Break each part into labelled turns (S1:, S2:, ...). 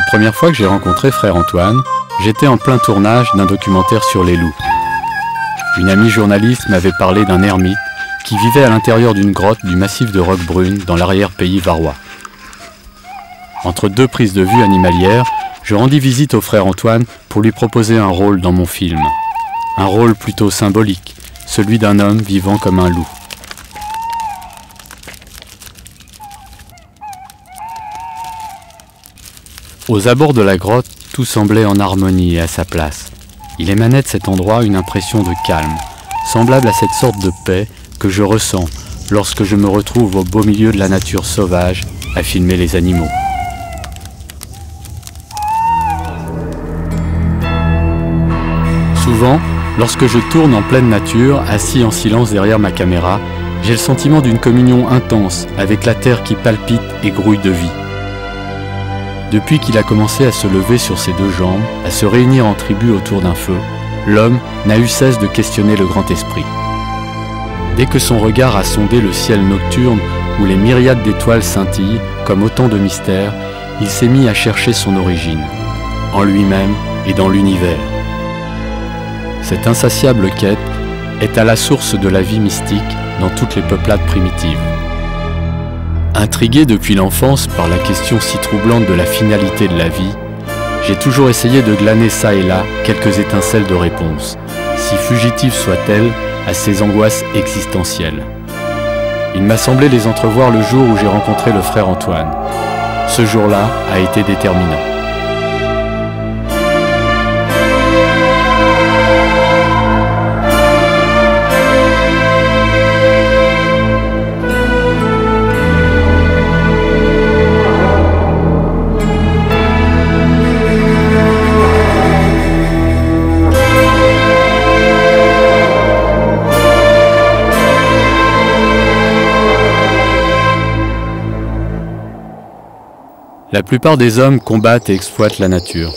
S1: La première fois que j'ai rencontré frère Antoine, j'étais en plein tournage d'un documentaire sur les loups. Une amie journaliste m'avait parlé d'un ermite qui vivait à l'intérieur d'une grotte du massif de Roquebrune dans l'arrière-pays varois. Entre deux prises de vue animalières, je rendis visite au frère Antoine pour lui proposer un rôle dans mon film. Un rôle plutôt symbolique, celui d'un homme vivant comme un loup. Aux abords de la grotte, tout semblait en harmonie et à sa place. Il émanait de cet endroit une impression de calme, semblable à cette sorte de paix que je ressens lorsque je me retrouve au beau milieu de la nature sauvage à filmer les animaux. Souvent, lorsque je tourne en pleine nature, assis en silence derrière ma caméra, j'ai le sentiment d'une communion intense avec la terre qui palpite et grouille de vie. Depuis qu'il a commencé à se lever sur ses deux jambes, à se réunir en tribu autour d'un feu, l'homme n'a eu cesse de questionner le grand esprit. Dès que son regard a sondé le ciel nocturne où les myriades d'étoiles scintillent comme autant de mystères, il s'est mis à chercher son origine, en lui-même et dans l'univers. Cette insatiable quête est à la source de la vie mystique dans toutes les peuplades primitives. Intrigué depuis l'enfance par la question si troublante de la finalité de la vie, j'ai toujours essayé de glaner ça et là quelques étincelles de réponse, si fugitives soient-elles, à ces angoisses existentielles. Il m'a semblé les entrevoir le jour où j'ai rencontré le frère Antoine. Ce jour-là a été déterminant. La plupart des hommes combattent et exploitent la nature.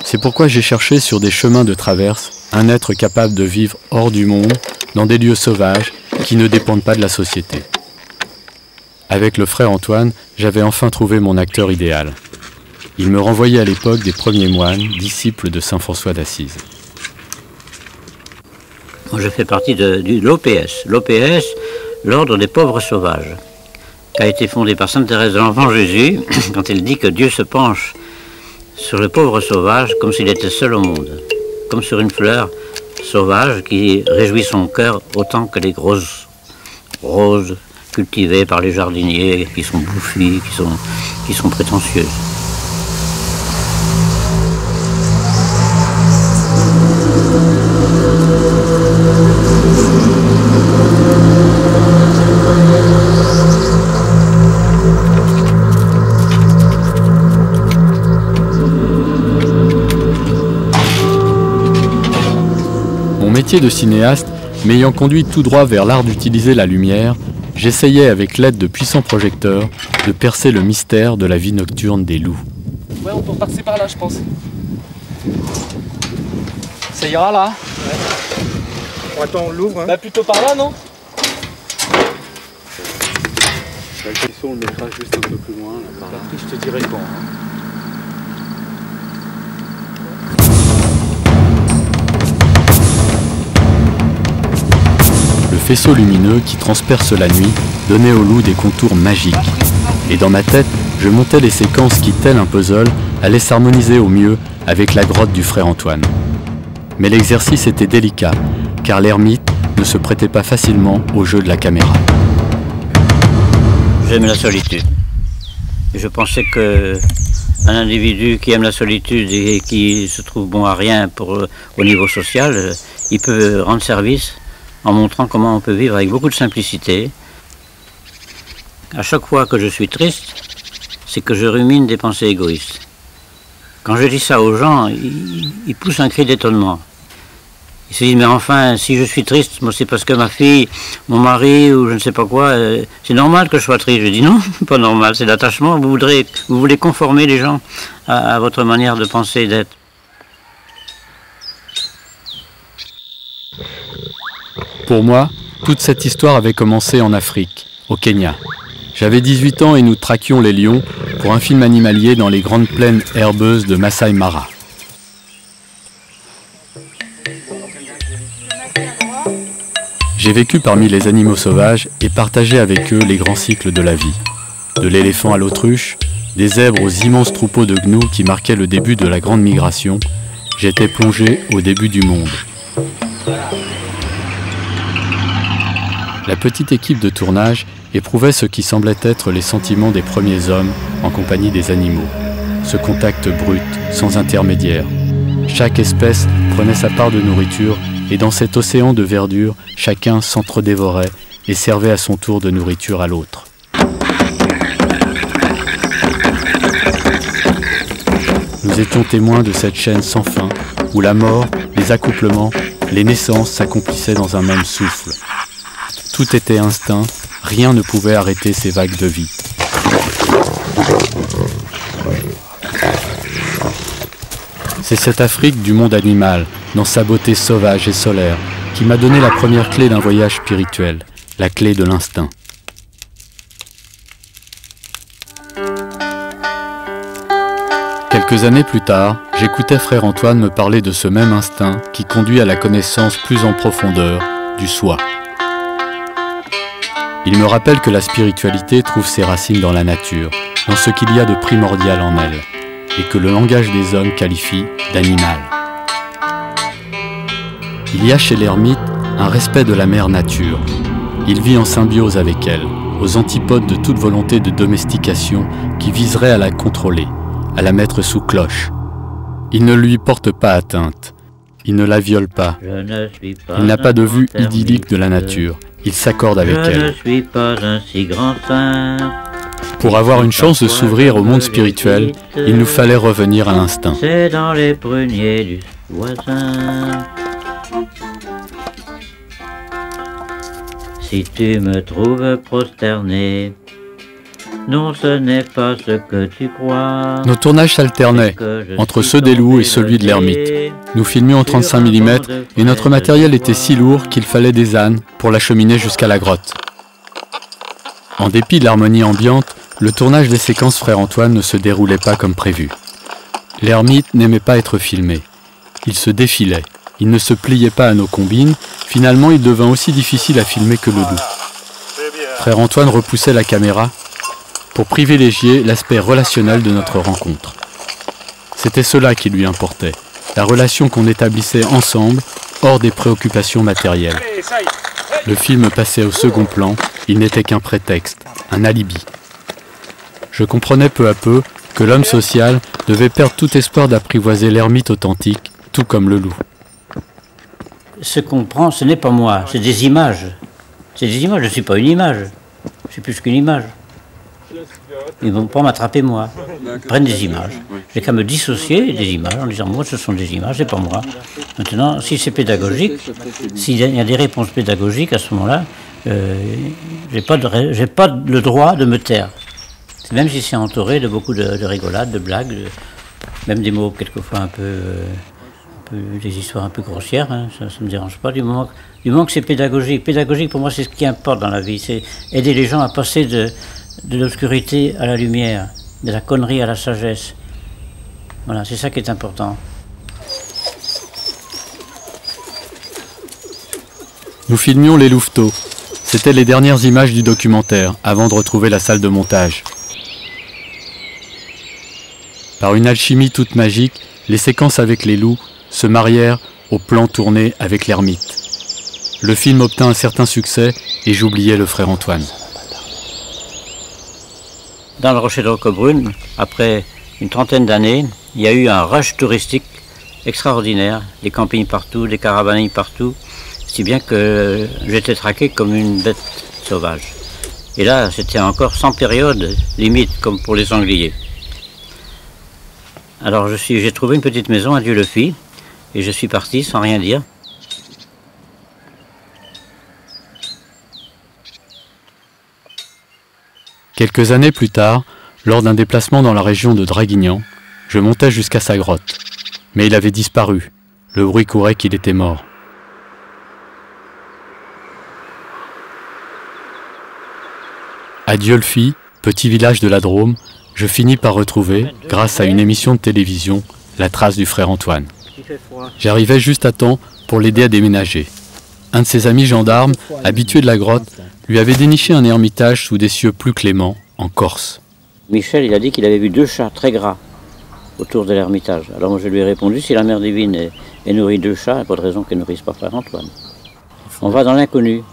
S1: C'est pourquoi j'ai cherché sur des chemins de traverse un être capable de vivre hors du monde, dans des lieux sauvages qui ne dépendent pas de la société. Avec le frère Antoine, j'avais enfin trouvé mon acteur idéal. Il me renvoyait à l'époque des premiers moines, disciples de saint François d'Assise.
S2: Moi, je fais partie de l'OPS. L'OPS, l'Ordre des pauvres sauvages, qui a été fondé par Sainte Thérèse de l'Enfant Jésus, quand elle dit que Dieu se penche sur le pauvre sauvage comme s'il était seul au monde, comme sur une fleur sauvage qui réjouit son cœur autant que les grosses roses cultivées par les jardiniers qui sont bouffies, qui sont prétentieuses.
S1: Mon métier de cinéaste m'ayant conduit tout droit vers l'art d'utiliser la lumière, j'essayais avec l'aide de puissants projecteurs de percer le mystère de la vie nocturne des loups.
S3: Ouais, on peut passer par là, je pense. Ça ira là? Ouais.
S4: Bon, attends, on l'ouvre. Hein.
S3: Bah plutôt par là, non?
S1: La question, on le mettra juste un peu plus loin. Là, par là.
S3: Après, je te dirai quand.
S1: Le faisceau lumineux qui transperce la nuit donnait au loup des contours magiques. Et dans ma tête, je montais les séquences qui, tel un puzzle, allaient s'harmoniser au mieux avec la grotte du frère Antoine. Mais l'exercice était délicat, car l'ermite ne se prêtait pas facilement au jeu de la caméra.
S2: J'aime la solitude. Je pensais qu'un individu qui aime la solitude et qui se trouve bon à rien au niveau social, il peut rendre service en montrant comment on peut vivre avec beaucoup de simplicité. À chaque fois que je suis triste, c'est que je rumine des pensées égoïstes. Quand je dis ça aux gens, ils poussent un cri d'étonnement. Ils se disent, mais enfin, si je suis triste, moi c'est parce que ma fille, mon mari, ou je ne sais pas quoi, c'est normal que je sois triste. Je dis non, pas normal, c'est l'attachement. Vous voulez conformer les gens à votre manière de penser et d'être.
S1: Pour moi, toute cette histoire avait commencé en Afrique, au Kenya. J'avais 18 ans et nous traquions les lions pour un film animalier dans les grandes plaines herbeuses de Masai Mara. J'ai vécu parmi les animaux sauvages et partagé avec eux les grands cycles de la vie. De l'éléphant à l'autruche, des zèbres aux immenses troupeaux de gnous qui marquaient le début de la grande migration, j'étais plongé au début du monde. La petite équipe de tournage éprouvait ce qui semblait être les sentiments des premiers hommes en compagnie des animaux. Ce contact brut, sans intermédiaire. Chaque espèce prenait sa part de nourriture et dans cet océan de verdure, chacun s'entre-dévorait et servait à son tour de nourriture à l'autre. Nous étions témoins de cette chaîne sans fin, où la mort, les accouplements, les naissances s'accomplissaient dans un même souffle. Tout était instinct, rien ne pouvait arrêter ces vagues de vie. C'est cette Afrique du monde animal, dans sa beauté sauvage et solaire, qui m'a donné la première clé d'un voyage spirituel, la clé de l'instinct. Quelques années plus tard, j'écoutais frère Antoine me parler de ce même instinct qui conduit à la connaissance plus en profondeur du soi. Il me rappelle que la spiritualité trouve ses racines dans la nature, dans ce qu'il y a de primordial en elle, et que le langage des hommes qualifie d'animal. Il y a chez l'ermite un respect de la mère nature. Il vit en symbiose avec elle, aux antipodes de toute volonté de domestication qui viserait à la contrôler, à la mettre sous cloche. Il ne lui porte pas atteinte, il ne la viole pas, il n'a pas de vue idyllique de la nature, il s'accorde avec elle. Pour avoir une chance de s'ouvrir au monde spirituel, il nous fallait revenir à l'instinct.
S2: C'est dans les pruniers du voisin. Si tu me trouves prosterné, non, ce n'est pas ce que tu crois.
S1: Nos tournages s'alternaient entre ceux des loups et celui de l'ermite. Nous filmions en 35 mm et notre matériel était si lourd qu'il fallait des ânes pour l'acheminer jusqu'à la grotte. En dépit de l'harmonie ambiante, le tournage des séquences frère Antoine ne se déroulait pas comme prévu. L'ermite n'aimait pas être filmé. Il se défilait. Il ne se pliait pas à nos combines. Finalement, il devint aussi difficile à filmer que le loup. Frère Antoine repoussait la caméra pour privilégier l'aspect relationnel de notre rencontre. C'était cela qui lui importait, la relation qu'on établissait ensemble, hors des préoccupations matérielles. Le film passait au second plan, il n'était qu'un prétexte, un alibi. Je comprenais peu à peu que l'homme social devait perdre tout espoir d'apprivoiser l'ermite authentique, tout comme le loup.
S2: Ce qu'on prend, ce n'est pas moi, c'est des images. C'est des images, je ne suis pas une image. Je suis plus qu'une image. Ils ne vont pas m'attraper moi. Ils prennent des images. J'ai qu'à me dissocier des images en disant moi ce sont des images, c'est pas moi. Maintenant, si c'est pédagogique, s'il y a des réponses pédagogiques à ce moment-là, j'ai pas le droit de me taire. Même si c'est entouré de beaucoup de rigolades, de blagues, même des mots quelquefois un peu des histoires un peu grossières, hein, ça ne me dérange pas, du moment que c'est pédagogique. Pédagogique, pour moi, c'est ce qui importe dans la vie, c'est aider les gens à passer de l'obscurité à la lumière, de la connerie à la sagesse. Voilà, c'est ça qui est important.
S1: Nous filmions les louveteaux. C'étaient les dernières images du documentaire, avant de retrouver la salle de montage. Par une alchimie toute magique, les séquences avec les loups se marièrent au plan tourné avec l'ermite. Le film obtint un certain succès et j'oubliais le frère Antoine.
S2: Dans le Rocher de Roquebrune, après une trentaine d'années, il y a eu un rush touristique extraordinaire, des campings partout, des caravanes partout, si bien que j'étais traqué comme une bête sauvage. Et là, c'était encore sans période limite, comme pour les sangliers. Alors j'ai trouvé une petite maison à Dieu-le-Fit, et je suis parti sans rien dire.
S1: Quelques années plus tard, lors d'un déplacement dans la région de Draguignan, je montais jusqu'à sa grotte. Mais il avait disparu. Le bruit courait qu'il était mort. À Dieu-le-Fit, petit village de la Drôme, je finis par retrouver, grâce à une émission de télévision, la trace du frère Antoine. J'arrivais juste à temps pour l'aider à déménager. Un de ses amis gendarmes, habitué de la grotte, lui avait déniché un ermitage sous des cieux plus cléments, en Corse.
S2: Michel, il a dit qu'il avait vu 2 chats très gras autour de l'ermitage. Alors moi je lui ai répondu, si la mère divine est nourrie 2 chats, il n'y a pas de raison qu'elle nourrisse pas frère Antoine. On va dans l'inconnu.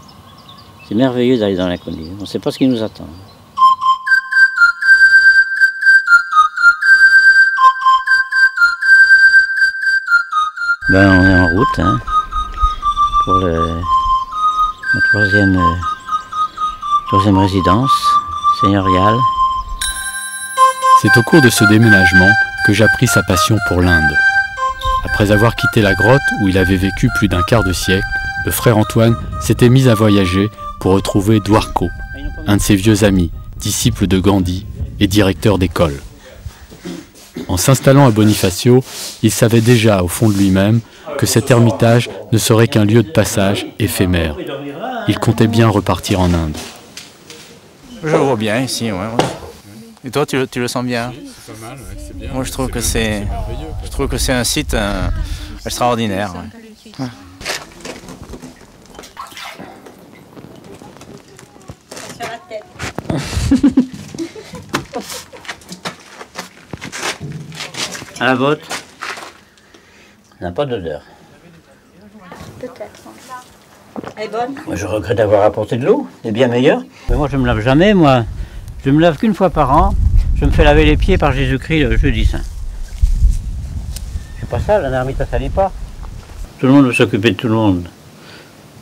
S2: C'est merveilleux d'aller dans l'inconnu. On ne sait pas ce qui nous attend. Ben, on est en route hein, pour la troisième résidence seigneuriale.
S1: C'est au cours de ce déménagement que j'appris sa passion pour l'Inde. Après avoir quitté la grotte où il avait vécu plus d'un quart de siècle, le frère Antoine s'était mis à voyager pour retrouver Dwarko, un de ses vieux amis, disciple de Gandhi et directeur d'école. En s'installant à Bonifacio, il savait déjà au fond de lui-même que cet ermitage ne serait qu'un lieu de passage éphémère. Il comptait bien repartir en Inde.
S5: Je le vois bien ici, ouais. Et toi, tu le sens bien?
S6: C'est pas mal, ouais, c'est bien.
S5: Moi, je trouve que c'est un site extraordinaire. Ouais. Ouais.
S7: Sur la tête.
S2: À la botte. Ça n'a pas d'odeur.
S7: Peut-être. Elle est bonne?
S2: Moi, je regrette d'avoir apporté de l'eau, c'est bien meilleur. Mais moi, je me lave jamais, moi. Je me lave qu'une fois par an. Je me fais laver les pieds par Jésus-Christ le jeudi saint. C'est pas ça, la ermite, ça n'est pas. Tout le monde veut s'occuper de tout le monde.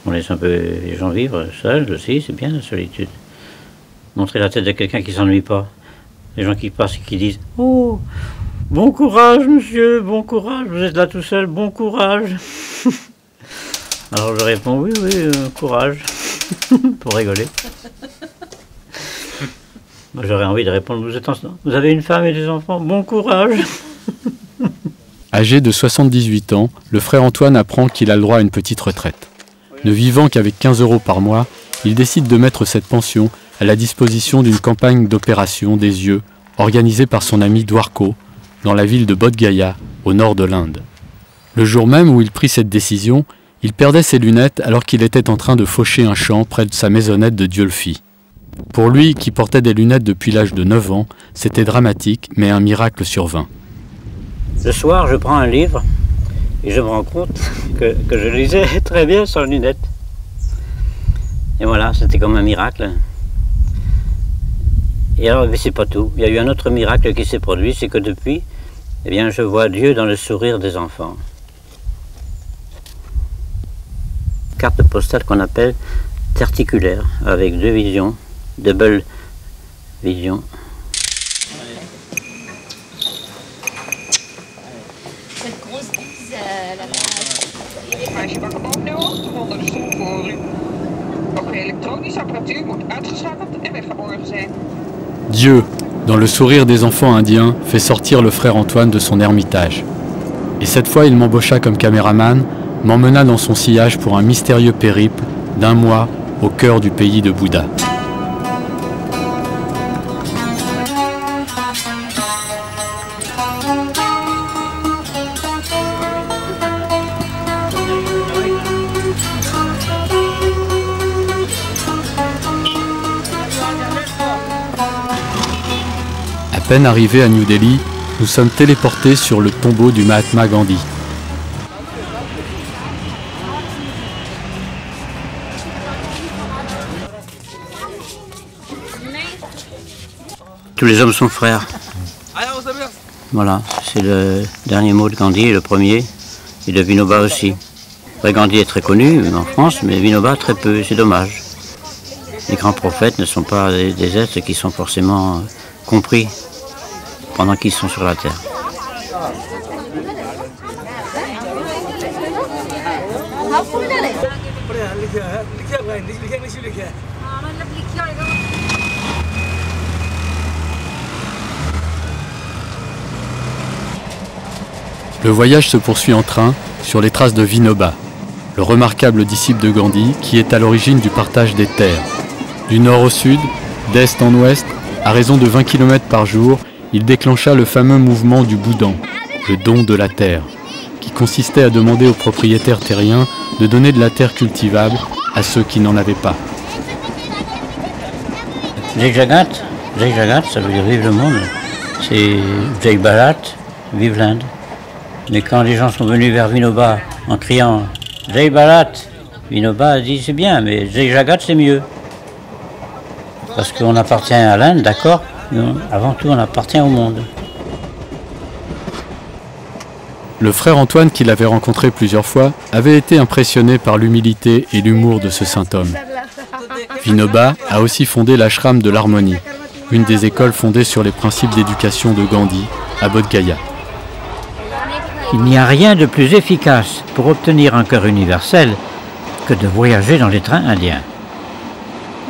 S2: On laisse un peu les gens vivre seuls aussi, c'est bien la solitude. Montrer la tête de quelqu'un qui s'ennuie pas. Les gens qui passent et qui disent « Oh, bon courage, monsieur, bon courage, vous êtes là tout seul, bon courage. » Alors je réponds « Oui, courage. » pour rigoler. Moi, j'aurais envie de répondre « Vous avez une femme et des enfants, bon courage. »
S1: Âgé de 78 ans, le frère Antoine apprend qu'il a le droit à une petite retraite. Ne vivant qu'avec 15 € par mois, il décide de mettre cette pension à la disposition d'une campagne d'opération des yeux organisée par son ami Dwarko dans la ville de Bodh Gaya, au nord de l'Inde. Le jour même où il prit cette décision, il perdait ses lunettes alors qu'il était en train de faucher un champ près de sa maisonnette de Diolfi. Pour lui, qui portait des lunettes depuis l'âge de 9 ans, c'était dramatique, mais un miracle survint.
S2: Le soir, je prends un livre et je me rends compte que je lisais très bien sans lunettes. Et voilà, c'était comme un miracle. Et alors, mais c'est pas tout. Il y a eu un autre miracle qui s'est produit, c'est que depuis, eh bien, je vois Dieu dans le sourire des enfants. Carte postale qu'on appelle terticulaire, avec 2 visions, double vision.
S7: Cette grosse bise, la
S8: Meisje mag hem opnemen onder de stoel voor u. Ook uw elektronisch apparatuur moet uitgeschakeld en weggeborgen zijn.
S1: Dieu, dans le sourire des enfants indiens, fait sortir le frère Antoine de son ermitage. Et cette fois, il m'embaucha comme caméraman, m'emmena dans son sillage pour un mystérieux périple d'1 mois au cœur du pays de Bouddha. À peine arrivés à New Delhi, nous sommes téléportés sur le tombeau du Mahatma Gandhi.
S2: Tous les hommes sont frères. Voilà, c'est le dernier mot de Gandhi, le premier, et de Vinoba aussi. Après, Gandhi est très connu en France, mais Vinoba très peu, c'est dommage. Les grands prophètes ne sont pas des êtres qui sont forcément compris pendant qu'ils sont sur la terre.
S1: Le voyage se poursuit en train sur les traces de Vinoba, le remarquable disciple de Gandhi qui est à l'origine du partage des terres. Du nord au sud, d'est en ouest, à raison de 20 km par jour, il déclencha le fameux mouvement du Boudan, le don de la terre, qui consistait à demander aux propriétaires terriens de donner de la terre cultivable à ceux qui n'en avaient pas.
S2: Jai Jagat, ça veut dire vive le monde. C'est Jai Bharat, vive l'Inde. Mais quand les gens sont venus vers Vinoba en criant Jai Bharat, Vinoba a dit c'est bien, mais Jai Jagat c'est mieux. Parce qu'on appartient à l'Inde, d'accord, mais avant tout on appartient au monde.
S1: Le frère Antoine, qui l'avait rencontré plusieurs fois, avait été impressionné par l'humilité et l'humour de ce saint homme. Vinoba a aussi fondé l'ashram de l'harmonie, une des écoles fondées sur les principes d'éducation de Gandhi à Bodh Gaya.
S2: Il n'y a rien de plus efficace pour obtenir un cœur universel que de voyager dans les trains indiens.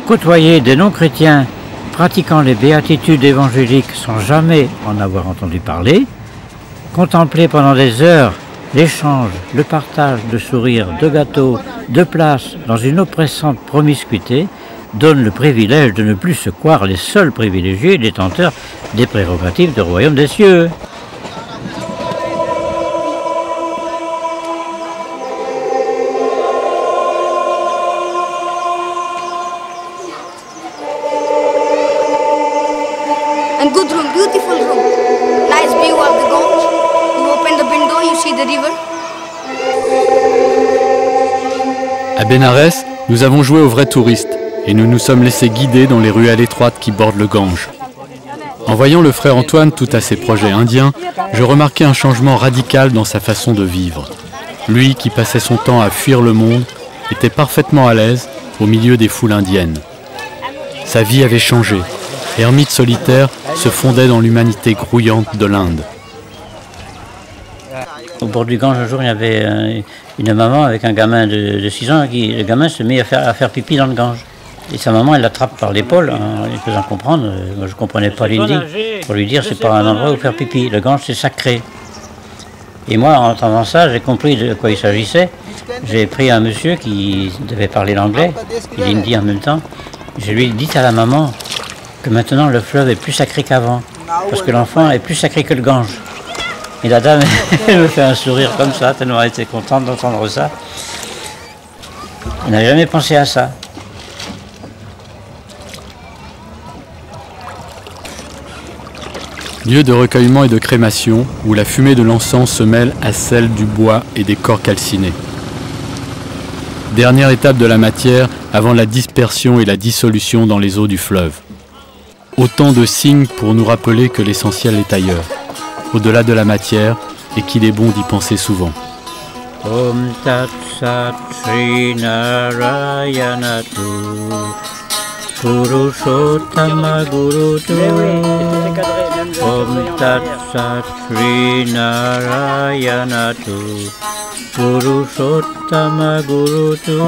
S2: Côtoyer des non-chrétiens pratiquant les béatitudes évangéliques sans jamais en avoir entendu parler, contempler pendant des heures l'échange, le partage de sourires, de gâteaux, de places dans une oppressante promiscuité donne le privilège de ne plus se croire les seuls privilégiés détenteurs des prérogatives du royaume des cieux.
S6: And good room, beautiful room. Nice view of the Gange. You open the window, you see the river.
S1: À Bénarès, nous avons joué aux vrais touristes et nous nous sommes laissés guider dans les ruelles étroites qui bordent le Gange. En voyant le frère Antoine tout à ses projets indiens, je remarquais un changement radical dans sa façon de vivre. Lui, qui passait son temps à fuir le monde, était parfaitement à l'aise au milieu des foules indiennes. Sa vie avait changé. Ermite solitaire se fondait dans l'humanité grouillante de l'Inde.
S2: Au bord du Gange, un jour, il y avait une maman avec un gamin de 6 ans. Le gamin se met à faire pipi dans le Gange. Et sa maman, elle l'attrape par l'épaule, en lui faisant comprendre. Moi, je ne comprenais pas l'hindi. Pour lui dire, c'est pas un endroit où faire pipi. Le Gange, c'est sacré. Et moi, en entendant ça, j'ai compris de quoi il s'agissait. J'ai pris un monsieur qui devait parler l'anglais et l'hindi en même temps. Je lui ai dit à la maman que maintenant le fleuve est plus sacré qu'avant, parce que l'enfant est plus sacré que le Gange. Et la dame, elle me fait un sourire comme ça, tellement elle était contente d'entendre ça. Elle n'avait jamais pensé à ça.
S1: Lieu de recueillement et de crémation, où la fumée de l'encens se mêle à celle du bois et des corps calcinés. Dernière étape de la matière avant la dispersion et la dissolution dans les eaux du fleuve. Autant de signes pour nous rappeler que l'essentiel est ailleurs, au-delà de la matière, et qu'il est bon d'y penser souvent.
S2: Om Tat Sat Sri Narayana Tu Purushottama Guru Tu Om Tat Sat Sri Narayana Tu Purushottama Guru Tu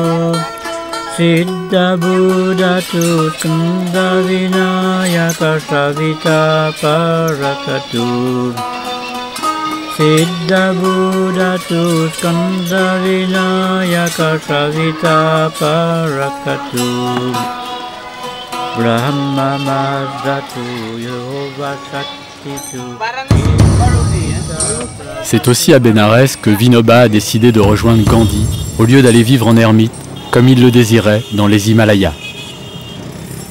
S2: Siddha Buddha Tu Skanda Vinayaka Savita Parakatu Siddha Buddha Tu Skanda Vinayaka Savita Parakatu Brahma Mazda Tu Yehova Shakti Tu.
S1: C'est aussi à Bénarès que Vinoba a décidé de rejoindre Gandhi, au lieu d'aller vivre en ermite, comme il le désirait, dans les Himalayas.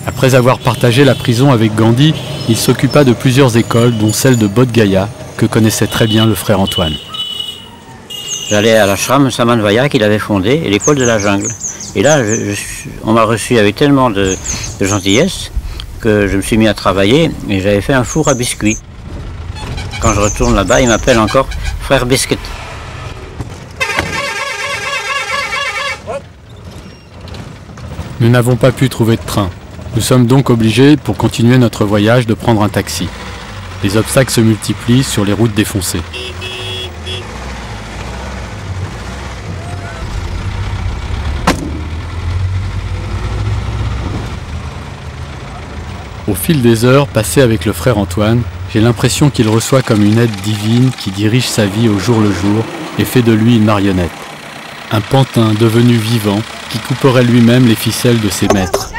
S1: Après avoir partagé la prison avec Gandhi, il s'occupa de plusieurs écoles, dont celle de Bodh Gaya, que connaissait très bien le frère Antoine.
S2: J'allais à l'ashram Samanvaya qu'il avait fondé, et l'école de la jungle. Et là, on m'a reçu avec tellement de gentillesse que je me suis mis à travailler et j'avais fait un four à biscuits. Quand je retourne là-bas, il m'appelle encore frère Biscuit.
S1: Nous n'avons pas pu trouver de train. Nous sommes donc obligés, pour continuer notre voyage, de prendre un taxi. Les obstacles se multiplient sur les routes défoncées. Au fil des heures passées avec le frère Antoine, j'ai l'impression qu'il reçoit comme une aide divine qui dirige sa vie au jour le jour et fait de lui une marionnette. Un pantin devenu vivant qui couperait lui-même les ficelles de ses maîtres.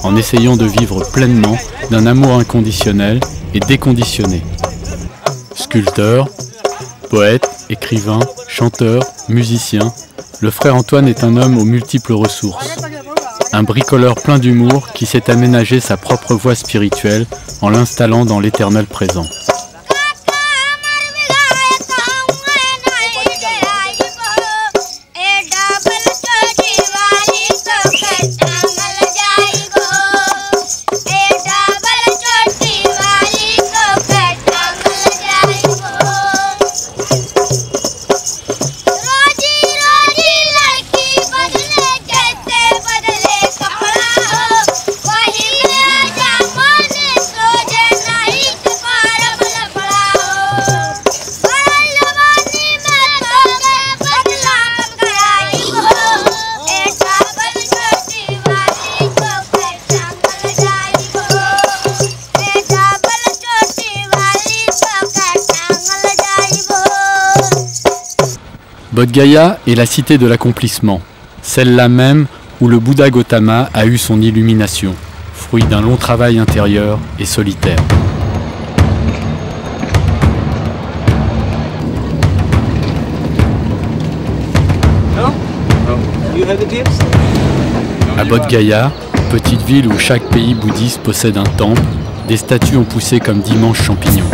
S1: en essayant de vivre pleinement d'un amour inconditionnel et déconditionné. Sculpteur, poète, écrivain, chanteur, musicien, le frère Antoine est un homme aux multiples ressources. Un bricoleur plein d'humour qui s'est aménagé sa propre voie spirituelle en l'installant dans l'éternel présent. Bodh Gaya est la cité de l'accomplissement, celle-là même où le Bouddha Gautama a eu son illumination, fruit d'un long travail intérieur et solitaire. À Bodh Gaya, petite ville où chaque pays bouddhiste possède un temple, des statues ont poussé comme d'immenses champignons.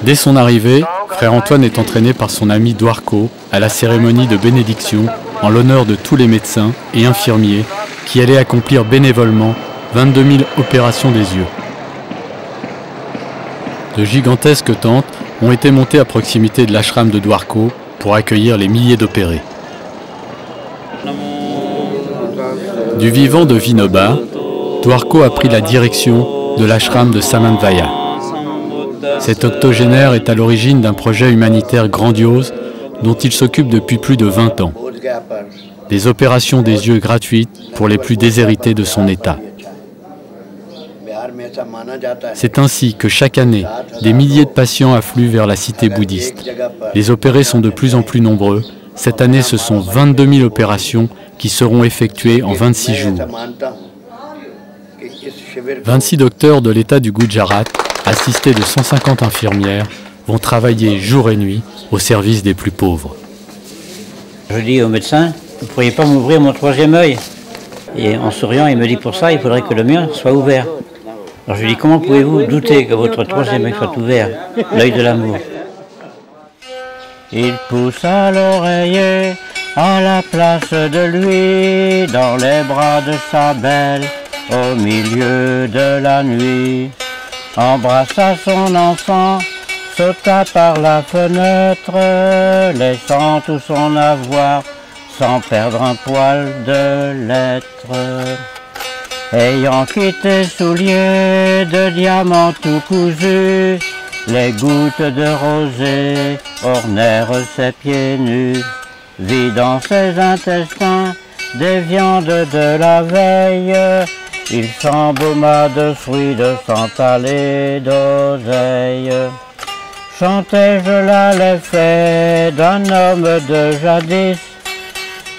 S1: Dès son arrivée, frère Antoine est entraîné par son ami Dwarko à la cérémonie de bénédiction en l'honneur de tous les médecins et infirmiers qui allaient accomplir bénévolement 22 000 opérations des yeux. De gigantesques tentes ont été montées à proximité de l'ashram de Dwarko pour accueillir les milliers d'opérés. Du vivant de Vinoba, Dwarko a pris la direction de l'ashram de Samanvaya. Cet octogénaire est à l'origine d'un projet humanitaire grandiose dont il s'occupe depuis plus de 20 ans. Des opérations des yeux gratuites pour les plus déshérités de son état. C'est ainsi que chaque année, des milliers de patients affluent vers la cité bouddhiste. Les opérés sont de plus en plus nombreux. Cette année, ce sont 22 000 opérations qui seront effectuées en 26 jours. 26 docteurs de l'État du Gujarat, assistés de 150 infirmières, vont travailler jour et nuit au service des plus pauvres.
S2: Je dis au médecin, vous ne pourriez pas m'ouvrir mon troisième œil? Et en souriant, il me dit, pour ça, il faudrait que le mien soit ouvert. Alors je lui dis, comment pouvez-vous douter que votre troisième œil soit ouvert, l'œil de l'amour? Il poussa l'oreiller à la place de lui, dans les bras de sa belle, au milieu de la nuit. Embrassa son enfant, sauta par la fenêtre, laissant tout son avoir, sans perdre un poil de lettre. Ayant quitté souliers de diamants tout cousus, les gouttes de rosée ornèrent ses pieds nus, vidant ses intestins des viandes de la veille. Il s'embauma de fruits de santal et d'oseille. Chantais-je là les faits d'un homme de jadis?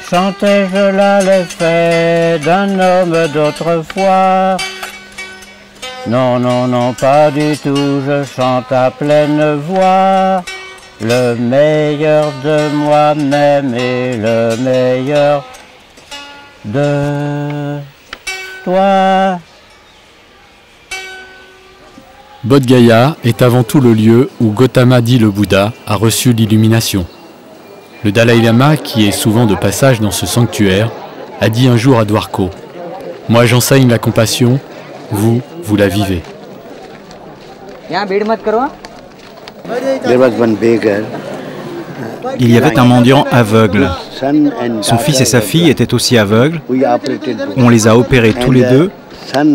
S2: Chantais-je là les faits d'un homme d'autrefois? Non, non, non, pas du tout, je chante à pleine voix le meilleur de moi-même et le meilleur de toi.
S1: Bodh Gaya est avant tout le lieu où Gautama dit le Bouddha a reçu l'illumination. Le Dalai Lama, qui est souvent de passage dans ce sanctuaire, a dit un jour à Dwarko, « Moi j'enseigne la compassion, vous la vivez. »
S9: Il y avait un mendiant aveugle. Son fils et sa fille étaient aussi aveugles. On les a opérés tous les deux.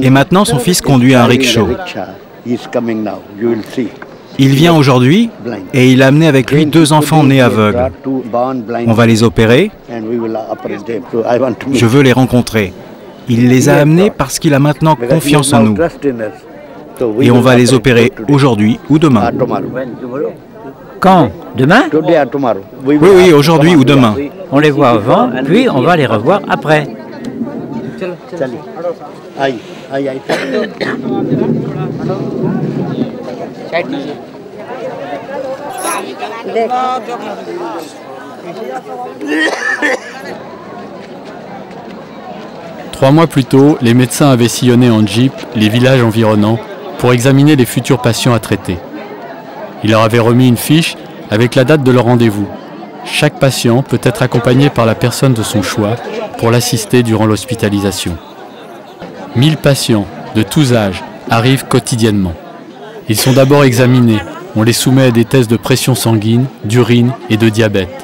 S9: Et maintenant, son fils conduit un rickshaw. Il vient aujourd'hui et il a amené avec lui 2 enfants nés aveugles. On va les opérer. Je veux les rencontrer. Il les a amenés parce qu'il a maintenant confiance en nous. Et on va les opérer aujourd'hui ou demain.
S2: Quand? Demain?
S9: Oui, aujourd'hui ou demain.
S2: on les voit avant, puis on va les revoir après.
S1: Trois mois plus tôt, les médecins avaient sillonné en jeep les villages environnants pour examiner les futurs patients à traiter. Ils leur avaient remis une fiche avec la date de leur rendez-vous. Chaque patient peut être accompagné par la personne de son choix pour l'assister durant l'hospitalisation. 1000 patients de tous âges arrivent quotidiennement. Ils sont d'abord examinés. On les soumet à des tests de pression sanguine, d'urine et de diabète.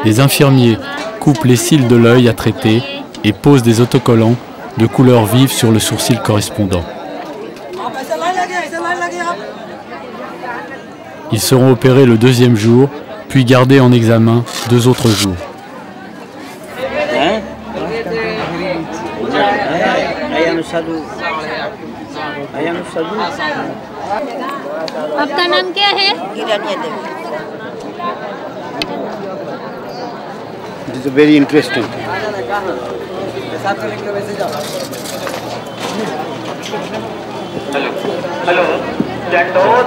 S1: Les infirmiers coupent les cils de l'œil à traiter et posent des autocollants de couleur vive sur le sourcil correspondant. Ils seront opérés le deuxième jour, puis gardés en examen 2 autres jours.
S7: आपका नाम क्या है?
S10: It is very interesting.
S11: Hello चंडोद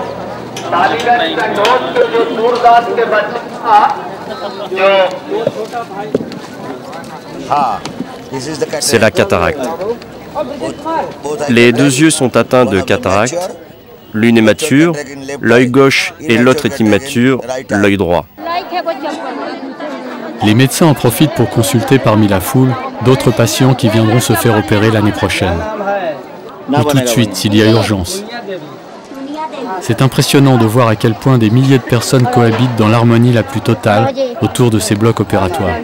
S11: तालीगंज चंडोद के जो सूरदास के बच्चे जो
S12: C'est la cataracte. Les 2 yeux sont atteints de cataracte. L'une est mature, l'œil gauche et l'autre est immature, l'œil droit.
S1: Les médecins en profitent pour consulter parmi la foule d'autres patients qui viendront se faire opérer l'année prochaine. Ou tout de suite s'il y a urgence. C'est impressionnant de voir à quel point des milliers de personnes cohabitent dans l'harmonie la plus totale autour de ces blocs opératoires.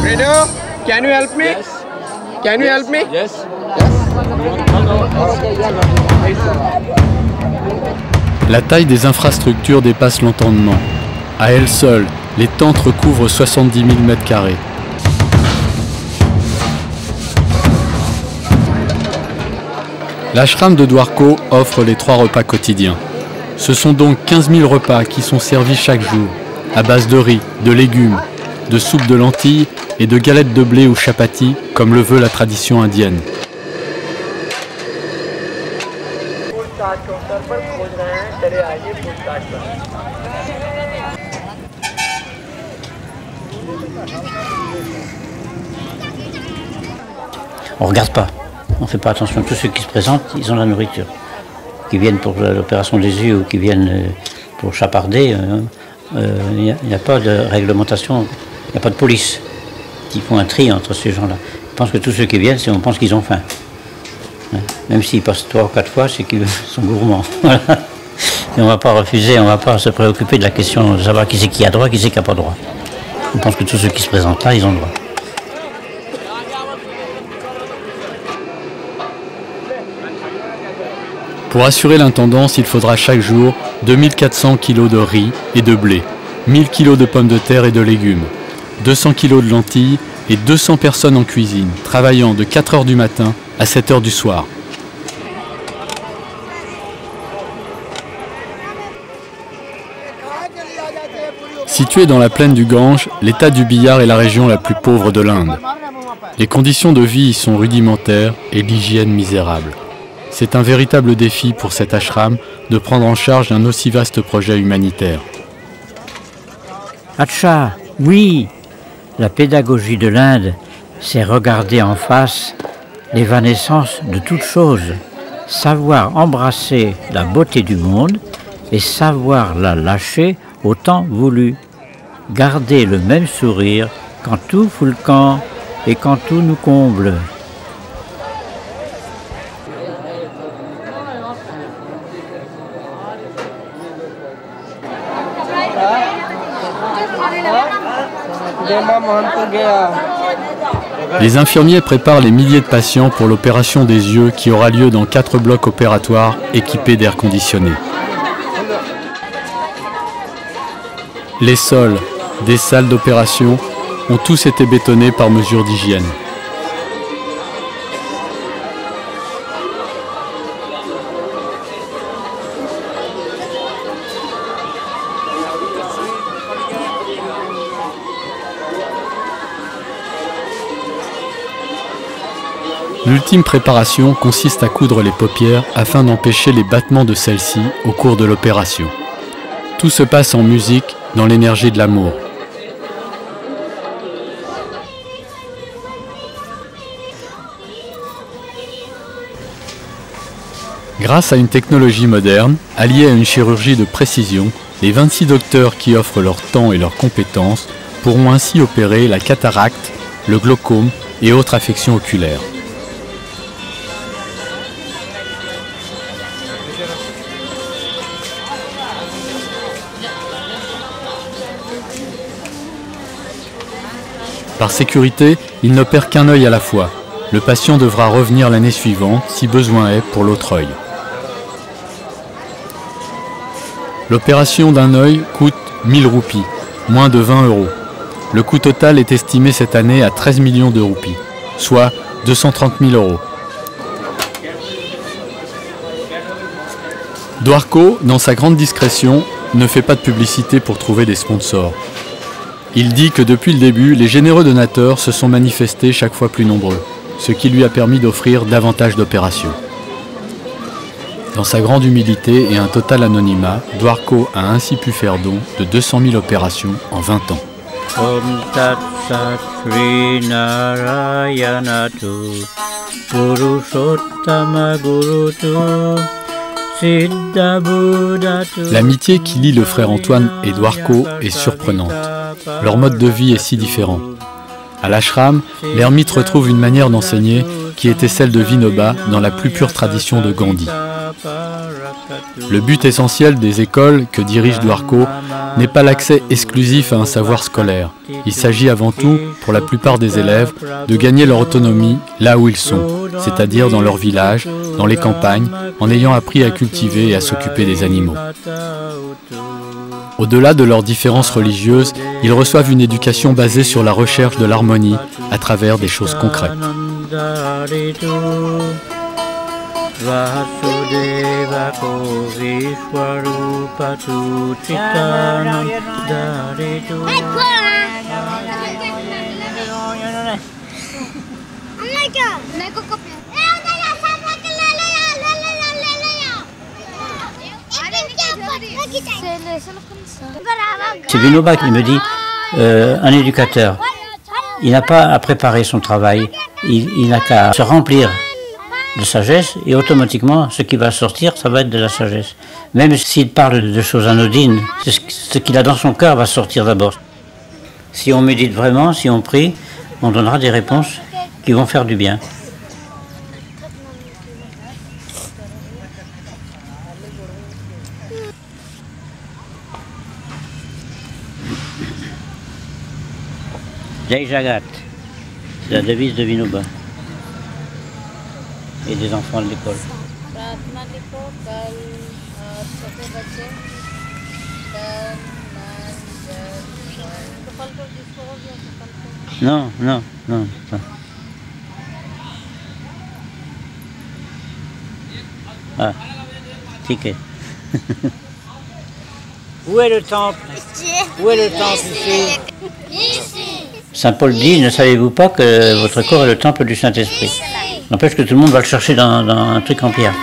S4: Reader, can you help me? Can you help me?
S3: Yes.
S1: La taille des infrastructures dépasse l'entendement. À elle seule, les tentes recouvrent 70 000 m². L'ashram de Dwarko offre les 3 repas quotidiens. Ce sont donc 15 000 repas qui sont servis chaque jour, à base de riz, de légumes, de soupe de lentilles et de galettes de blé ou chapati, comme le veut la tradition indienne.
S2: On ne regarde pas, on ne fait pas attention. Tous ceux qui se présentent, ils ont la nourriture. Qui viennent pour l'opération des yeux ou qui viennent pour chaparder, il n'y a pas de réglementation, il n'y a pas de police. Ils font un tri entre ces gens-là. Je pense que tous ceux qui viennent, on pense qu'ils ont faim. Même s'ils passent 3 ou 4 fois, c'est qu'ils sont gourmands. Voilà. Et on ne va pas refuser, on ne va pas se préoccuper de la question de savoir qui c'est qui a droit, qui c'est qui n'a pas droit. On pense que tous ceux qui se présentent là, ils ont le droit.
S1: Pour assurer l'intendance, il faudra chaque jour 2400 kg de riz et de blé, 1000 kg de pommes de terre et de légumes, 200 kg de lentilles et 200 personnes en cuisine, travaillant de 4 h du matin à 7 h du soir. Situé dans la plaine du Gange, l'état du Bihar est la région la plus pauvre de l'Inde. Les conditions de vie y sont rudimentaires et l'hygiène misérable. C'est un véritable défi pour cet ashram de prendre en charge un aussi vaste projet humanitaire.
S2: Acha, oui, la pédagogie de l'Inde, c'est regarder en face l'évanescence de toute chose, savoir embrasser la beauté du monde et savoir la lâcher au temps voulu. Garder le même sourire quand tout fout le camp et quand tout nous comble.
S1: Les infirmiers préparent les milliers de patients pour l'opération des yeux qui aura lieu dans 4 blocs opératoires équipés d'air conditionné. Les sols des salles d'opération ont tous été bétonnés par mesure d'hygiène. L'ultime préparation consiste à coudre les paupières afin d'empêcher les battements de celles-ci au cours de l'opération. Tout se passe en musique, dans l'énergie de l'amour. Grâce à une technologie moderne, alliée à une chirurgie de précision, les 26 docteurs qui offrent leur temps et leurs compétences pourront ainsi opérer la cataracte, le glaucome et autres affections oculaires. Par sécurité, il n'opère qu'un œil à la fois. Le patient devra revenir l'année suivante, si besoin est, pour l'autre œil. L'opération d'un œil coûte 1000 roupies, moins de 20 €. Le coût total est estimé cette année à 13 millions de roupies, soit 230 000 €. Dwarko, dans sa grande discrétion, ne fait pas de publicité pour trouver des sponsors. Il dit que depuis le début, les généreux donateurs se sont manifestés chaque fois plus nombreux, ce qui lui a permis d'offrir davantage d'opérations. Dans sa grande humilité et un total anonymat, Dwarko a ainsi pu faire don de 200 000 opérations en 20 ans.
S2: Om Tat Sat Sri Narayanatu Purushottama Gurutu Siddha Buddhatu.
S1: L'amitié qui lie le frère Antoine et Dwarko est surprenante. Leur mode de vie est si différent. À l'ashram, l'ermite retrouve une manière d'enseigner qui était celle de Vinoba dans la plus pure tradition de Gandhi. Le but essentiel des écoles que dirige Dwarko n'est pas l'accès exclusif à un savoir scolaire. Il s'agit avant tout, pour la plupart des élèves, de gagner leur autonomie là où ils sont, c'est-à-dire dans leur village, dans les campagnes, en ayant appris à cultiver et à s'occuper des animaux. Au-delà de leurs différences religieuses, ils reçoivent une éducation basée sur la recherche de l'harmonie à travers des choses concrètes.
S2: C'est Vinoba qui me dit, un éducateur, il n'a pas à préparer son travail, il n'a qu'à se remplir de sagesse et automatiquement ce qui va sortir, ça va être de la sagesse. Même s'il parle de choses anodines, ce qu'il a dans son cœur va sortir d'abord. Si on médite vraiment, si on prie, on donnera des réponses qui vont faire du bien. Jai Jagat, c'est la devise de Vinoba et des enfants de l'école. Non, non, non. Ah, ticket. Où est le temple? Où est le temple ici? Saint Paul dit, ne savez-vous pas que votre corps est le temple du Saint-Esprit? N'empêche que tout le monde va le chercher dans un truc en pierre.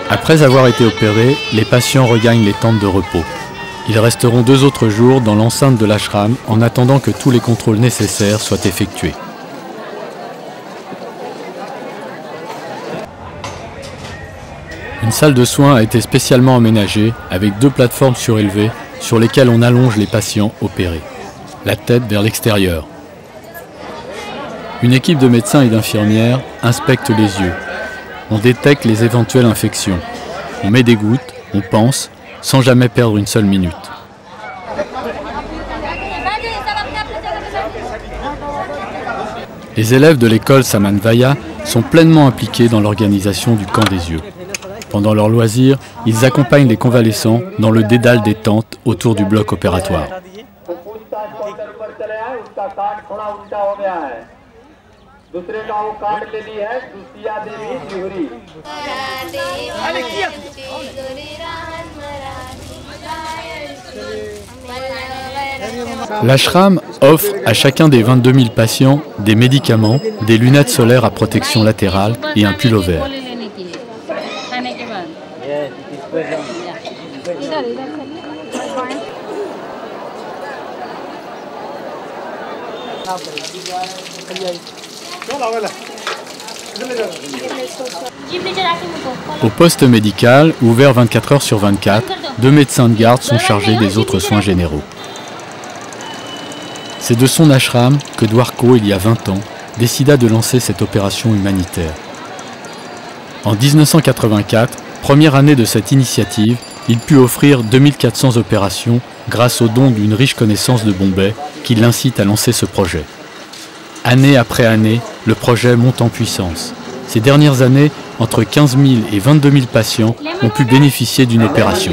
S1: Après avoir été opérés, les patients regagnent les tentes de repos. Ils resteront 2 autres jours dans l'enceinte de l'ashram en attendant que tous les contrôles nécessaires soient effectués. Une salle de soins a été spécialement aménagée avec 2 plateformes surélevées sur lesquelles on allonge les patients opérés, la tête vers l'extérieur. Une équipe de médecins et d'infirmières inspecte les yeux. On détecte les éventuelles infections. On met des gouttes, on pense, sans jamais perdre une seule minute. Les élèves de l'école Samanvaya sont pleinement impliqués dans l'organisation du camp des yeux. Pendant leurs loisirs, ils accompagnent les convalescents dans le dédale des tentes autour du bloc opératoire. L'ashram offre à chacun des 22 000 patients des médicaments, des lunettes solaires à protection latérale et un pullover. Au poste médical, ouvert 24 heures sur 24, 2 médecins de garde sont chargés des autres soins généraux. C'est de son ashram que Dwarko, il y a 20 ans, décida de lancer cette opération humanitaire. En 1984, première année de cette initiative, il put offrir 2400 opérations grâce au don d'une riche connaissance de Bombay qui l'incite à lancer ce projet. Année après année, le projet monte en puissance. Ces dernières années, entre 15 000 et 22 000 patients ont pu bénéficier d'une opération.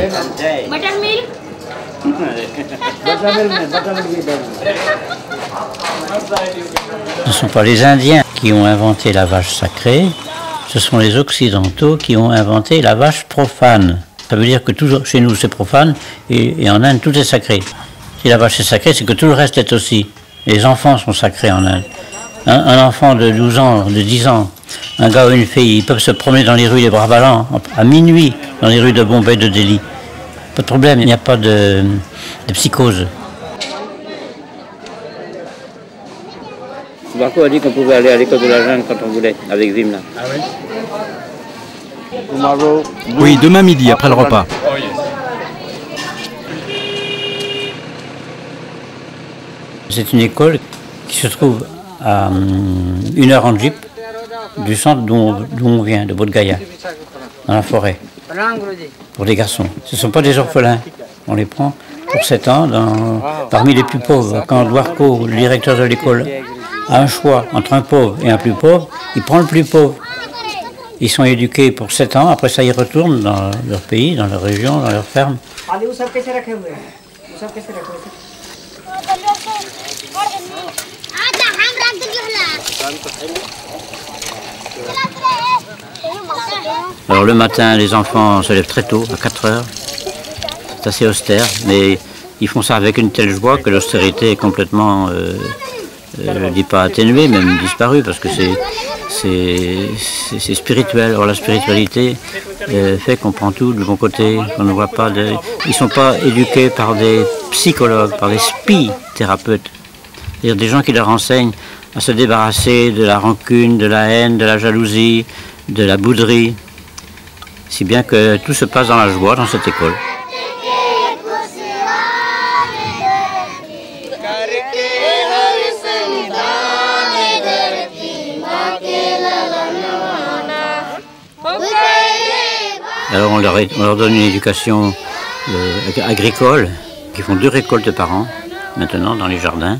S2: Ce ne sont pas les Indiens qui ont inventé la vache sacrée, ce sont les Occidentaux qui ont inventé la vache profane. Ça veut dire que toujours chez nous c'est profane et en Inde tout est sacré. Si la vache est sacrée, c'est que tout le reste est aussi. Les enfants sont sacrés en Inde. Un enfant de 12 ans, de 10 ans, un gars ou une fille, ils peuvent se promener dans les rues des bras ballants à minuit dans les rues de Bombay, de Delhi. Pas de problème, il n'y a pas de psychose. Dwarko a dit qu'on pouvait aller à l'école de la jungle quand on voulait, avec Vimla. Ah oui?
S9: Oui, demain midi, après le repas.
S2: C'est une école qui se trouve à 1 heure en jeep du centre d'où on vient, de Bodh Gaya, dans la forêt, pour des garçons. Ce ne sont pas des orphelins, on les prend pour 7 ans parmi les plus pauvres. Quand Dwarko, le directeur de l'école, a un choix entre un pauvre et un plus pauvre, il prend le plus pauvre. Ils sont éduqués pour 7 ans, après ça ils retournent dans leur pays, dans leur région, dans leur ferme. Alors le matin, les enfants se lèvent très tôt, à 4 heures. C'est assez austère, mais ils font ça avec une telle joie que l'austérité est complètement, je ne dis pas atténuée, même disparue, parce que c'est spirituel. Alors la spiritualité fait qu'on prend tout du bon côté, qu'on ne voit pas ils ne sont pas éduqués par des psychologues, par des spi-thérapeutes. C'est-à-dire des gens qui leur enseignent à se débarrasser de la rancune, de la haine, de la jalousie, de la bouderie. Si bien que tout se passe dans la joie dans cette école. Alors on leur donne une éducation agricole, qui font 2 récoltes par an, maintenant dans les jardins.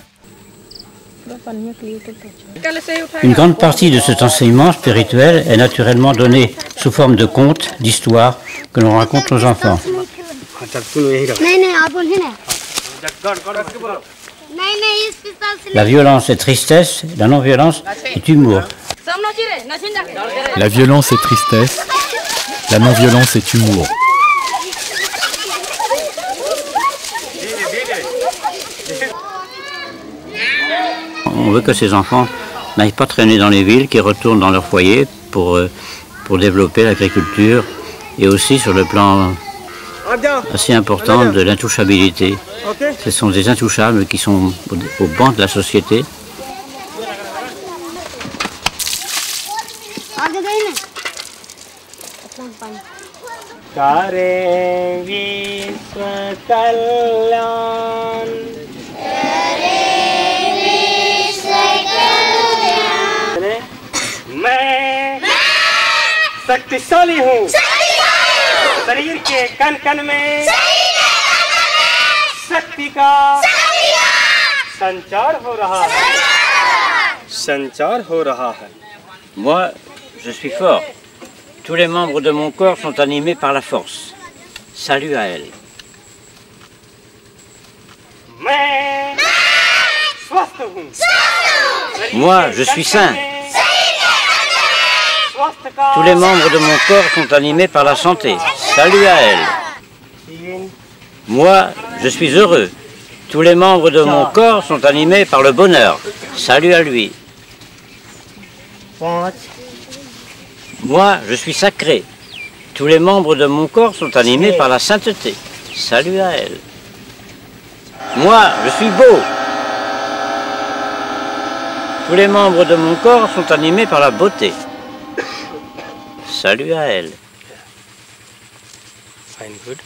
S2: Une grande partie de cet enseignement spirituel est naturellement donnée sous forme de contes, d'histoires que l'on raconte aux enfants. La violence est tristesse, la non-violence est humour.
S1: La violence est tristesse, la non-violence est humour.
S2: On veut que ces enfants n'aillent pas traîner dans les villes, qu'ils retournent dans leur foyer pour développer l'agriculture et aussi sur le plan assez important de l'intouchabilité. Ce sont des intouchables qui sont au banc de la société.
S4: मैं शक्तिशाली हूँ शरीर के कण कण में शक्ति का संचार हो रहा है
S2: Moi, je suis fort. Tous les membres de mon corps sont animés par la force. Salut à elle.
S4: मैं स्वस्थ हूँ
S2: Moi, je suis sain. Tous les membres de mon corps sont animés par la santé. Salut à elle. Moi, je suis heureux. Tous les membres de mon corps sont animés par le bonheur. Salut à lui. Moi, je suis sacré. Tous les membres de mon corps sont animés par la sainteté. Salut à elle. Moi, je suis beau. Tous les membres de mon corps sont animés par la beauté. Salut à elle.
S4: Fine, good.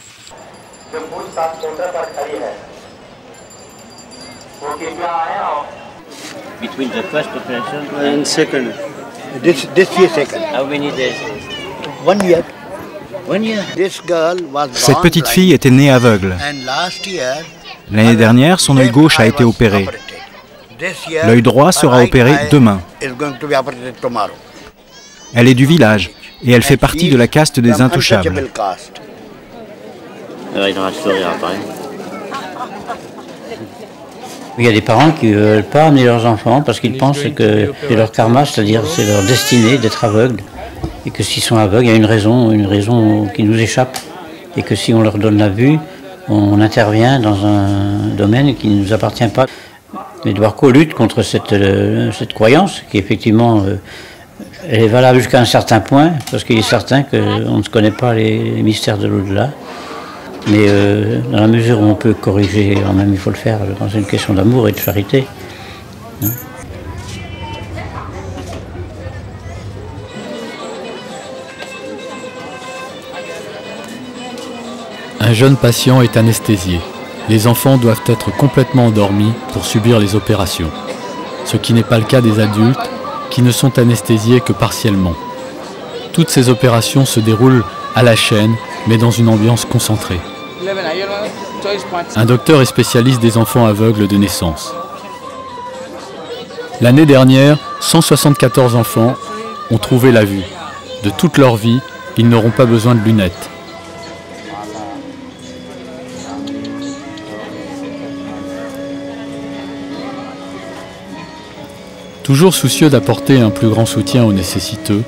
S2: Between the first operation
S10: And second. This year second.
S2: how many days?
S10: 1 year.
S2: 1 year.
S10: This girl was
S9: Cette
S10: born
S9: petite
S10: blind.
S9: fille était née aveugle.
S10: And last year,
S9: L'année dernière, son œil gauche a été opéré.
S10: this year,
S9: L'œil droit sera
S10: her right
S9: opéré
S10: eye
S9: demain.
S10: is going to be operated tomorrow.
S9: Elle est du village et elle fait partie de la caste des intouchables.
S10: Untouchable caste.
S2: Il aura le sourire après. Il y a des parents qui ne veulent pas amener leurs enfants parce qu'ils pensent que c'est leur karma, c'est-à-dire c'est leur destinée d'être aveugles. Et que s'ils sont aveugles, il y a une raison qui nous échappe. Et que si on leur donne la vue, on intervient dans un domaine qui ne nous appartient pas. Edouard Co lutte contre cette croyance qui effectivement elle est valable jusqu'à un certain point, parce qu'il est certain qu'on ne connaît pas les mystères de l'au-delà. Mais dans la mesure où on peut corriger, quand même il faut le faire, je pense que c'est une question d'amour et de charité. Hein?
S1: Un jeune patient est anesthésié. Les enfants doivent être complètement endormis pour subir les opérations. Ce qui n'est pas le cas des adultes, qui ne sont anesthésiés que partiellement. Toutes ces opérations se déroulent à la chaîne, mais dans une ambiance concentrée. Un docteur est spécialiste des enfants aveugles de naissance. L'année dernière, 174 enfants ont trouvé la vue. De toute leur vie, ils n'auront pas besoin de lunettes. Toujours soucieux d'apporter un plus grand soutien aux nécessiteux,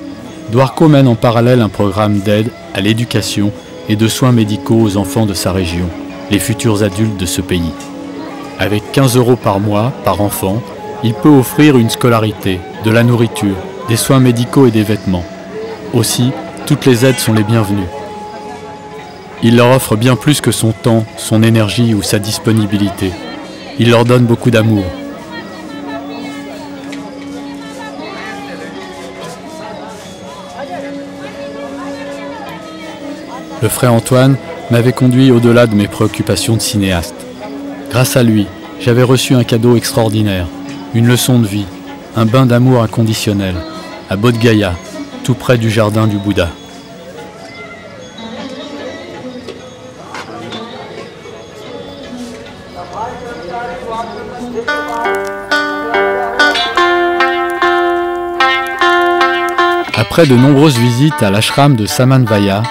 S1: Douarco mène en parallèle un programme d'aide à l'éducation et de soins médicaux aux enfants de sa région, les futurs adultes de ce pays. Avec 15 € par mois, par enfant, il peut offrir une scolarité, de la nourriture, des soins médicaux et des vêtements. Aussi, toutes les aides sont les bienvenues. Il leur offre bien plus que son temps, son énergie ou sa disponibilité. Il leur donne beaucoup d'amour. Le frère Antoine m'avait conduit au-delà de mes préoccupations de cinéaste. Grâce à lui, j'avais reçu un cadeau extraordinaire, une leçon de vie, un bain d'amour inconditionnel, à Bodh Gaya, tout près du jardin du Bouddha. Après de nombreuses visites à l'ashram de Samanvaya,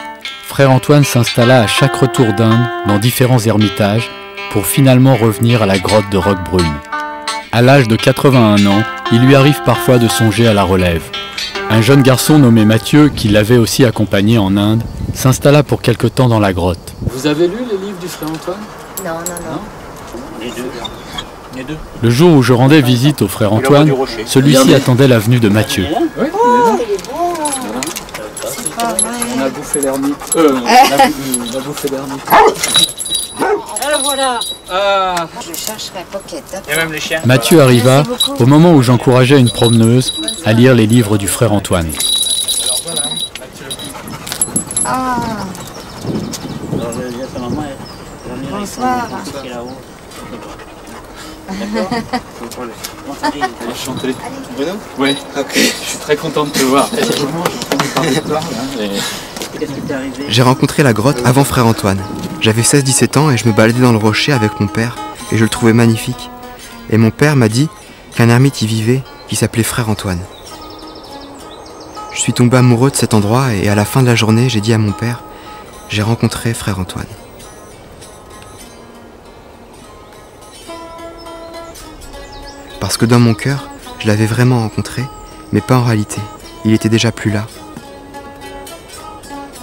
S1: frère Antoine s'installa à chaque retour d'Inde dans différents ermitages pour finalement revenir à la grotte de Roquebrune. À l'âge de 81 ans, il lui arrive parfois de songer à la relève. Un jeune garçon nommé Mathieu, qui l'avait aussi accompagné en Inde, s'installa pour quelque temps dans la grotte.
S3: Vous avez lu les livres du frère Antoine?
S7: Non.
S3: Les deux.
S1: Le jour où je rendais visite au frère Antoine, celui-ci attendait la venue de Mathieu.
S3: Oui,
S7: Oh, il est beau.
S3: on a bouffé l'ermite. On a bouffé l'ermite.
S7: Alors voilà.
S13: Je chercherai Pocket.
S4: Il y a même les chiens.
S1: Mathieu arriva au moment où j'encourageais une promeneuse à lire les livres du frère Antoine.
S13: Ah. Bonsoir.
S3: Enchanté. Bruno? Oui. Ok. Je suis très content de te voir.
S14: J'ai rencontré la grotte avant Frère Antoine. J'avais 16-17 ans et je me baladais dans le rocher avec mon père et je le trouvais magnifique. Et mon père m'a dit qu'un ermite y vivait qui s'appelait Frère Antoine. Je suis tombé amoureux de cet endroit et à la fin de la journée, j'ai dit à mon père, j'ai rencontré Frère Antoine. Parce que dans mon cœur, je l'avais vraiment rencontré, mais pas en réalité. Il était déjà plus là.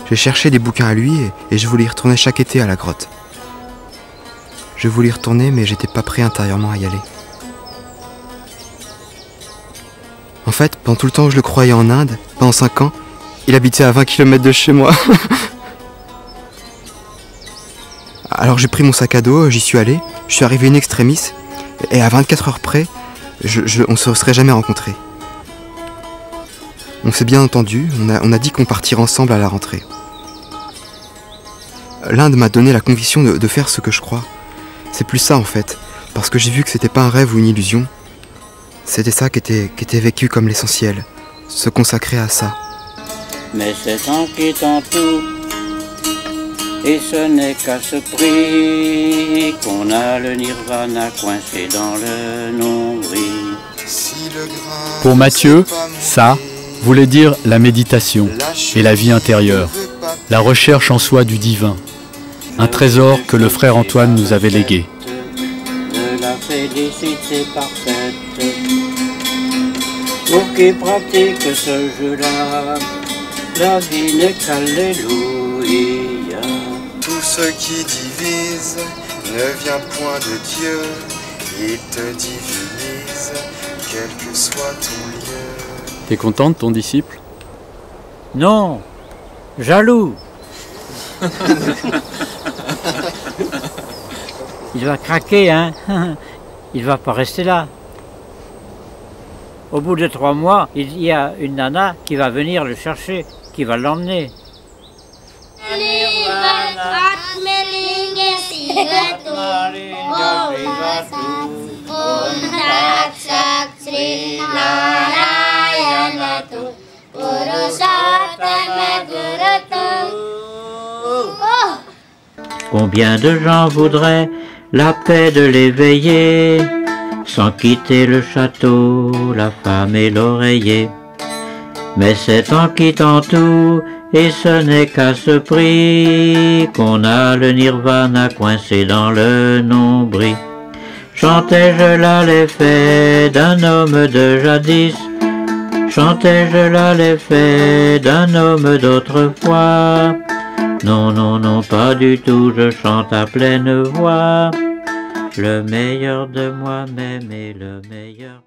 S14: J'ai cherché des bouquins à lui et je voulais y retourner chaque été à la grotte. Je voulais y retourner, mais j'étais pas prêt intérieurement à y aller. En fait, pendant tout le temps où je le croyais en Inde, pendant 5 ans, il habitait à 20 km de chez moi. Alors j'ai pris mon sac à dos, j'y suis allé, je suis arrivé in extremis, et à 24 heures près, on ne se serait jamais rencontrés. On s'est bien entendu, on a dit qu'on partirait ensemble à la rentrée. L'Inde m'a donné la conviction de faire ce que je crois. C'est plus ça en fait, parce que j'ai vu que c'était pas un rêve ou une illusion. C'était ça qui était vécu comme l'essentiel, se consacrer à ça.
S2: Mais c'est en quittant tout, et ce n'est qu'à ce prix qu'on a le nirvana coincé dans le nombril.
S1: Pour Mathieu, ça voulait dire la méditation et la vie intérieure, la recherche en soi du divin, un trésor que le frère Antoine nous avait légué.
S2: De la félicité parfaite, pour qui pratique ce jeu-là, la vie n'est qu'alléluia.
S14: Tout ce qui divise ne vient point de Dieu, il te divinise, quel que soit ton lieu.
S1: T'es content de ton disciple?
S2: Non, jaloux. Il va craquer, hein. Il va pas rester là. Au bout de 3 mois, il y a une nana qui va venir le chercher, qui va l'emmener. Combien de gens voudraient la paix de l'éveiller, sans quitter le château, la femme et l'oreiller. Mais c'est en quittant tout, et ce n'est qu'à ce prix, qu'on a le nirvana coincé dans le nombril. Chantais-je là l'effet d'un homme de jadis, chantais-je là l'effet d'un homme d'autrefois. Non, non, non, pas du tout, je chante à pleine voix, le meilleur de moi-même et le meilleur.